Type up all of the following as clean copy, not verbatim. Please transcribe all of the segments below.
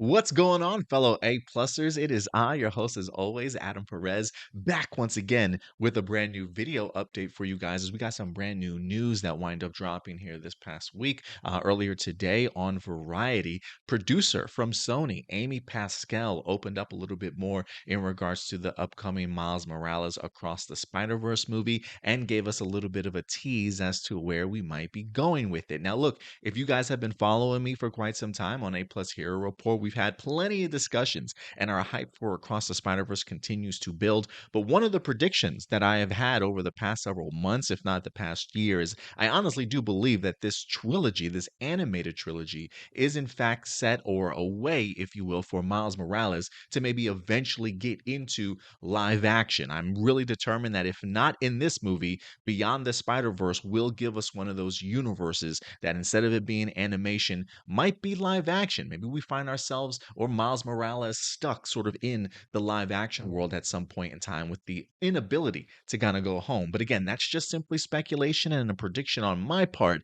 What's going on, fellow A-plussers? It is I, your host as always, Adam Perez, back once again with a brand new video update for you guys as we got some brand new news that wind up dropping here this past week. Earlier today on Variety, producer from Sony, Amy Pascal, opened up a little bit more in regards to the upcoming Miles Morales Across the Spider-Verse movie and gave us a little bit of a tease as to where we might be going with it. Now, look, if you guys have been following me for quite some time on A Plus Hero Report, we've had plenty of discussions, and our hype for Across the Spider-Verse continues to build. But one of the predictions that I have had over the past several months, if not the past years, I honestly do believe that this trilogy, this animated trilogy, is in fact set or a way, if you will, for Miles Morales to maybe eventually get into live action. I'm really determined that if not in this movie, Beyond the Spider-Verse will give us one of those universes that instead of it being animation, might be live action. Maybe we find ourselves or Miles Morales stuck sort of in the live action world at some point in time with the inability to kind of go home. But again, that's just simply speculation and a prediction on my part.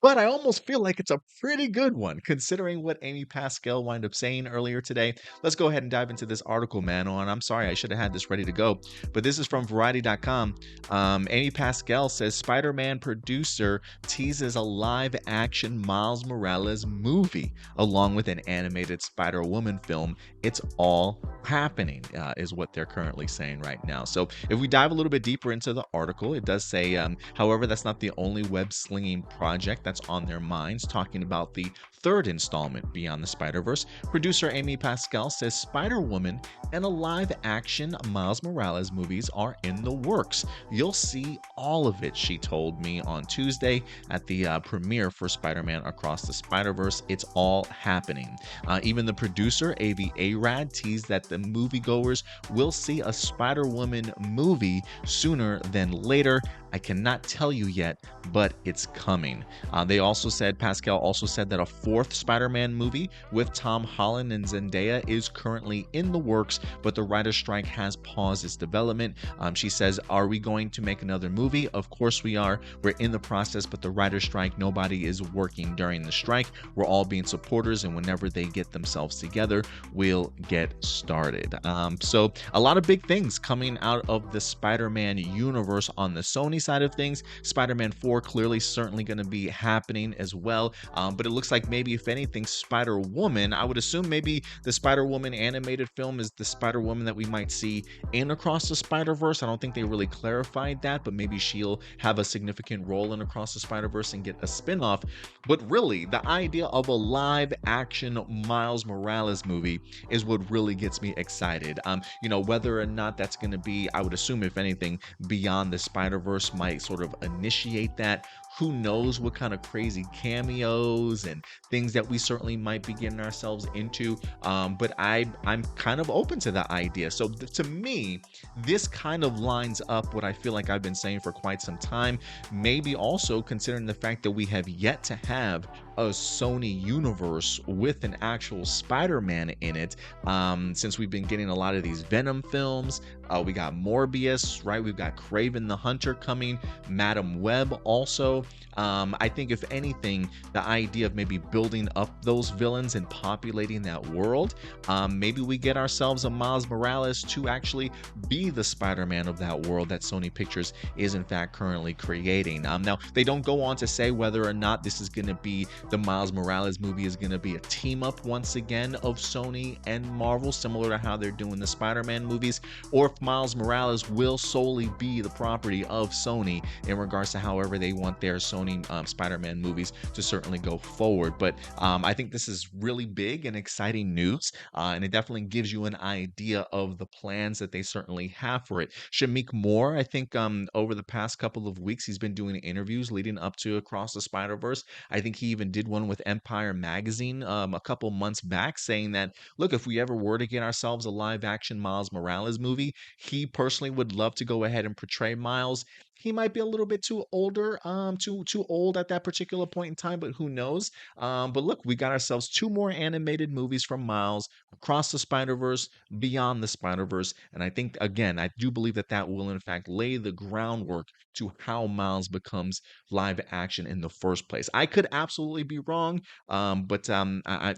But I almost feel like it's a pretty good one, considering what Amy Pascal wound up saying earlier today. Let's go ahead and dive into this article, man. And I'm sorry, I should have had this ready to go, but this is from Variety.com. Amy Pascal says Spider-Man producer teases a live-action Miles Morales movie along with an animated Spider-Woman film. It's all happening, is what they're currently saying right now. So if we dive a little bit deeper into the article, it does say, however, that's not the only web-slinging project that's on their minds, talking about the third installment, Beyond the Spider-Verse. Producer Amy Pascal says Spider-Woman and a live-action Miles Morales movies are in the works. You'll see all of it, she told me on Tuesday at the premiere for Spider-Man Across the Spider-Verse. It's all happening. Even the producer, Avi Arad, teased that the moviegoers will see a Spider-Woman movie sooner than later. I cannot tell you yet, but it's coming. Pascal also said that a fourth Spider-Man movie with Tom Holland and Zendaya is currently in the works, but the writer's strike has paused its development. She says, are we going to make another movie? Of course we are. We're in the process, but the writer's strike, nobody is working during the strike. We're all being supporters, and whenever they get themselves together, we'll get started. So a lot of big things coming out of the Spider-Man universe on the Sony side of things. Spider-Man 4 clearly certainly going to be happening as well, but it looks like maybe if anything, Spider-Woman, I would assume maybe the Spider-Woman animated film is the Spider-Woman that we might see in Across the Spider-Verse. I don't think they really clarified that, but maybe she'll have a significant role in Across the Spider-Verse and get a spin-off. But really, the idea of a live action Miles Morales movie is what really gets me excited. Whether or not that's going to be, I would assume if anything, Beyond the Spider-Verse might sort of initiate that. Who knows what kind of crazy cameos and things that we certainly might be getting ourselves into. But I'm kind of open to that idea. So to me, this kind of lines up what I feel like I've been saying for quite some time. Maybe also considering the fact that we have yet to have a Sony universe with an actual Spider-Man in it. Since we've been getting a lot of these Venom films, we got Morbius, right? We've got Kraven the Hunter coming, Madam Web also. I think if anything, the idea of maybe building up those villains and populating that world, maybe we get ourselves a Miles Morales to actually be the Spider-Man of that world that Sony Pictures is in fact currently creating. Now, they don't go on to say whether or not this is going to be the Miles Morales movie is going to be a team up once again of Sony and Marvel, similar to how they're doing the Spider-Man movies, or if Miles Morales will solely be the property of Sony in regards to however they want their Sony Spider-Man movies to certainly go forward. But I think this is really big and exciting news, and it definitely gives you an idea of the plans that they certainly have for it. Shamik Moore, I think over the past couple of weeks, he's been doing interviews leading up to Across the Spider-Verse. I think he even did one with Empire Magazine a couple months back saying that, look, if we ever were to get ourselves a live action Miles Morales movie, he personally would love to go ahead and portray Miles. He might be a little bit too older, too old at that particular point in time, but who knows? But look, we got ourselves two more animated movies from Miles, Across the Spider-Verse, Beyond the Spider-Verse, and I think again, I do believe that that will in fact lay the groundwork to how Miles becomes live action in the first place. I could absolutely be wrong,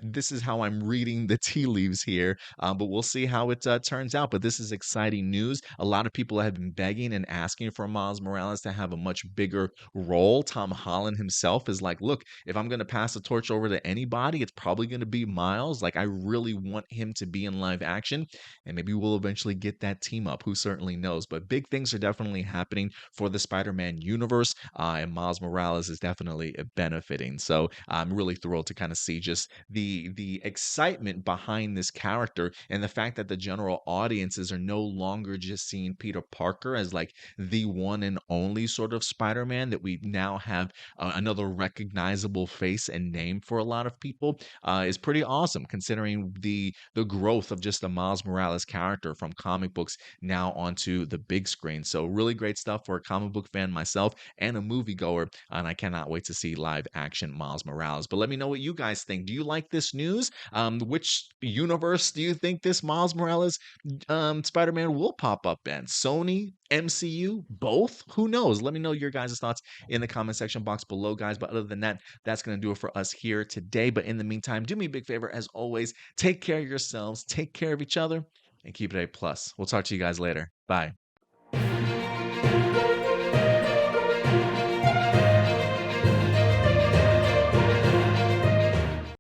this is how I'm reading the tea leaves here. But we'll see how it turns out. But this is exciting news. A lot of people have been begging and asking for Miles Morales to have a much bigger role. Tom Holland himself is like, look, if I'm going to pass the torch over to anybody, it's probably going to be Miles. Like, I really want him to be in live action, and maybe we'll eventually get that team up. Who certainly knows? But big things are definitely happening for the Spider-Man universe, and Miles Morales is definitely benefiting. So I'm really thrilled to kind of see just the excitement behind this character, and the fact that the general audiences are no longer just seeing Peter Parker as like the one and only sort of Spider-Man, that we now have another recognizable face and name for a lot of people, is pretty awesome, considering the growth of just the Miles Morales character from comic books now onto the big screen. So really great stuff for a comic book fan myself and a moviegoer, and I cannot wait to see live action Miles Morales. But let me know what you guys think. Do you like this news? Which universe do you think this Miles Morales Spider-Man will pop up in? Sony, MCU, both? Who knows? Let me know your guys' thoughts in the comment section box below, guys. But other than that, that's going to do it for us here today. But in the meantime, do me a big favor, as always, take care of yourselves, take care of each other, and keep it A plus. We'll talk to you guys later. Bye.